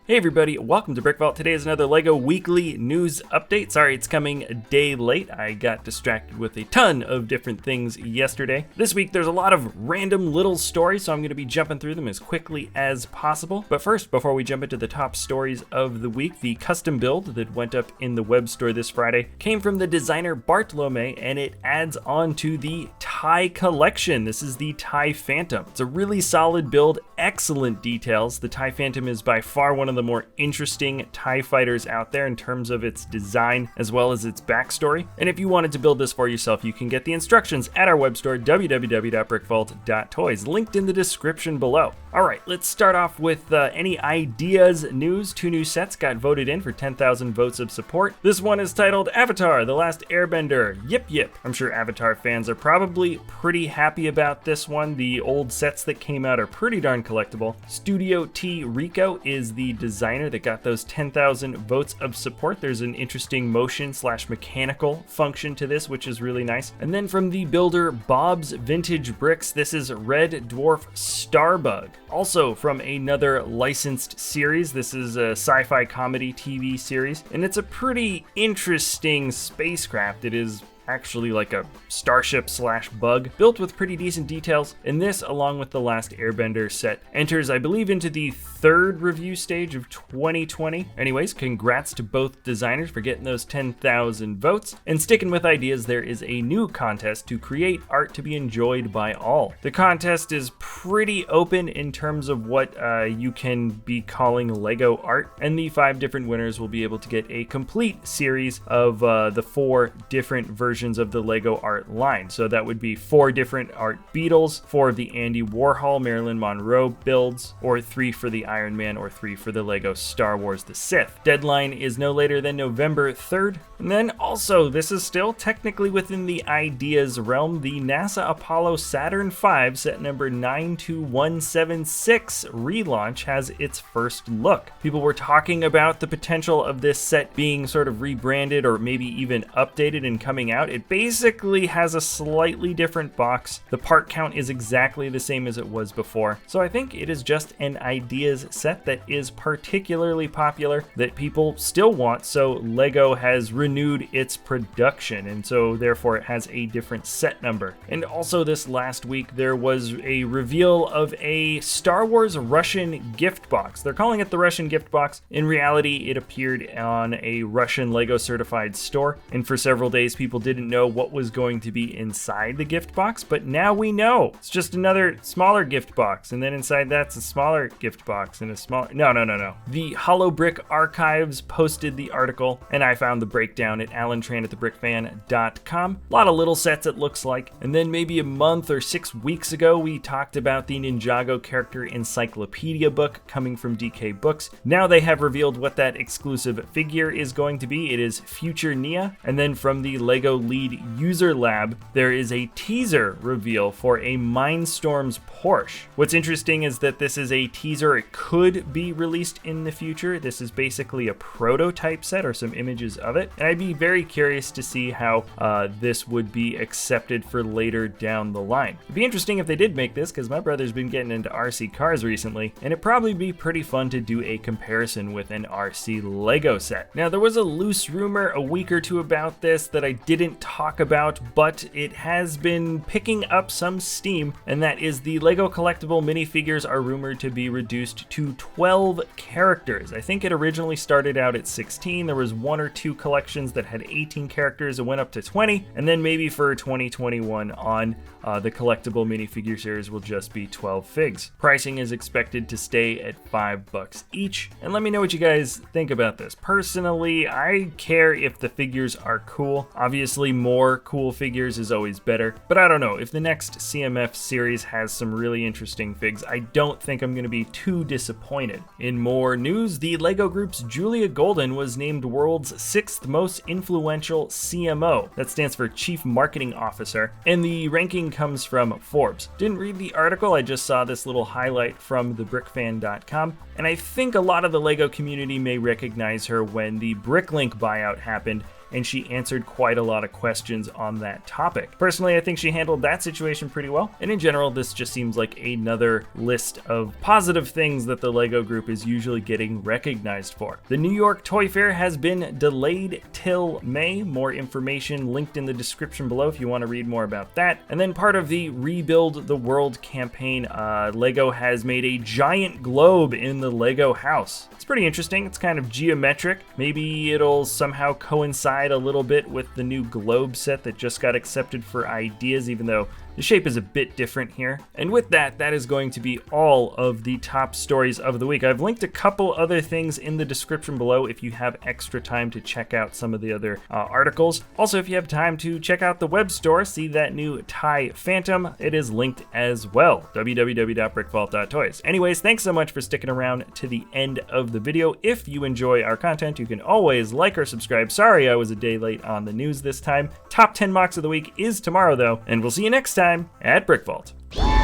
Hey everybody, welcome to BrickVault. Today is another LEGO weekly news update. Sorry it's coming a day late. I got distracted with a ton of different things yesterday. This week there's a lot of random little stories, so I'm going to be jumping through them as quickly as possible. But first, before we jump into the top stories of the week, the custom build that went up in the web store this Friday came from the designer Bartolome, and it adds on to the TIE collection. This is the TIE Phantom. It's a really solid build, excellent details. The TIE Phantom is by far one of the more interesting TIE fighters out there in terms of its design as well as its backstory. And if you wanted to build this for yourself, you can get the instructions at our web store, www.brickvault.toys, linked in the description below. All right, let's start off with any ideas news. 2 new sets got voted in for 10,000 votes of support. This one is titled Avatar: The Last Airbender. Yip yip. I'm sure Avatar fans are probably pretty happy about this one. The old sets that came out are pretty darn collectible. Studio T Rico is the designer that got those 10,000 votes of support. There's an interesting motion/mechanical function to this, which is really nice. And then from the builder Bob's Vintage Bricks, this is Red Dwarf Star Bug. Also from another licensed series, this is a sci-fi comedy TV series, and it's a pretty interesting spacecraft. It is actually like a starship/bug, built with pretty decent details. And this, along with the Last Airbender set, enters, I believe, into the 3rd review stage of 2020. Anyways, congrats to both designers for getting those 10,000 votes. And sticking with ideas, there is a new contest to create art to be enjoyed by all. The contest is pretty open in terms of what you can be calling LEGO art, and the 5 different winners will be able to get a complete series of the 4 different versions of the LEGO art line. So that would be 4 different art Beatles, 4 of the Andy Warhol, Marilyn Monroe builds, or 3 for the Iron Man, or 3 for the LEGO Star Wars The Sith. Deadline is no later than November 3rd. And then also, this is still technically within the ideas realm, the NASA Apollo Saturn V set number 92176 relaunch has its first look. People were talking about the potential of this set being sort of rebranded or maybe even updated and coming out. It basically has a slightly different box. The part count is exactly the same as it was before. So I think it is just an ideas set that is particularly popular that people still want. So LEGO has renewed its production, and so therefore it has a different set number. And also this last week there was a reveal of a Star Wars Russian gift box. They're calling it the Russian gift box. In reality, it appeared on a Russian LEGO certified store, and for several days people didn't know what was going to be inside the gift box, but now we know. It's just another smaller gift box, and then inside that's a smaller gift box and a smaller... No. The Hollow Brick Archives posted the article, and I found the breakdown at alantran@thebrickfan.com. A lot of little sets it looks like. And then maybe a month or 6 weeks ago, we talked about the Ninjago Character Encyclopedia book coming from DK Books. Now they have revealed what that exclusive figure is going to be. It is Future Nia. And then from the LEGO Lead User Lab, there is a teaser reveal for a Mindstorms Porsche. What's interesting is that this is a teaser. It could be released in the future. This is basically a prototype set or some images of it. And I'd be very curious to see how this would be accepted for later down the line. It'd be interesting if they did make this, because my brother's been getting into RC cars recently, and it'd probably be pretty fun to do a comparison with an RC LEGO set. Now, there was a loose rumor a week or two about this that I didn't talk about, but it has been picking up some steam, and that is the LEGO collectible minifigures are rumored to be reduced to 12 characters. I think it originally started out at 16. There was 1 or 2 collections that had 18 characters. It went up to 20, and then maybe for 2021 on, the collectible minifigure series will just be 12 figs. Pricing is expected to stay at $5 each, and let me know what you guys think about this. Personally, I care if the figures are cool. Obviously, more cool figures is always better, but I don't know. If the next CMF series has some really interesting figs, I don't think I'm going to be too disappointed. In more news, the LEGO Group's Julia Goldin was named world's 6th most influential CMO. That stands for Chief Marketing Officer, and the ranking comes from Forbes. Didn't read the article, I just saw this little highlight from thebrickfan.com, and I think a lot of the LEGO community may recognize her when the Bricklink buyout happened, and she answered quite a lot of questions on that topic. Personally, I think she handled that situation pretty well, and in general, this just seems like another list of positive things that the LEGO Group is usually getting recognized for. The New York Toy Fair has been delayed till May. More information linked in the description below if you want to read more about that. And then part of the Rebuild the World campaign, LEGO has made a giant globe in the LEGO house. It's pretty interesting. It's kind of geometric. Maybe it'll somehow coincide a little bit with the new globe set that just got accepted for ideas, even though the shape is a bit different here. And with that, that is going to be all of the top stories of the week. I've linked a couple other things in the description below if you have extra time to check out some of the other articles. Also, if you have time to check out the web store, see that new TIE Phantom, it is linked as well, www.brickvault.toys. Anyways, thanks so much for sticking around to the end of the video. If you enjoy our content, you can always like or subscribe. Sorry I was a day late on the news this time. Top 10 mocks of the week is tomorrow though, and we'll see you next time at BrickVault.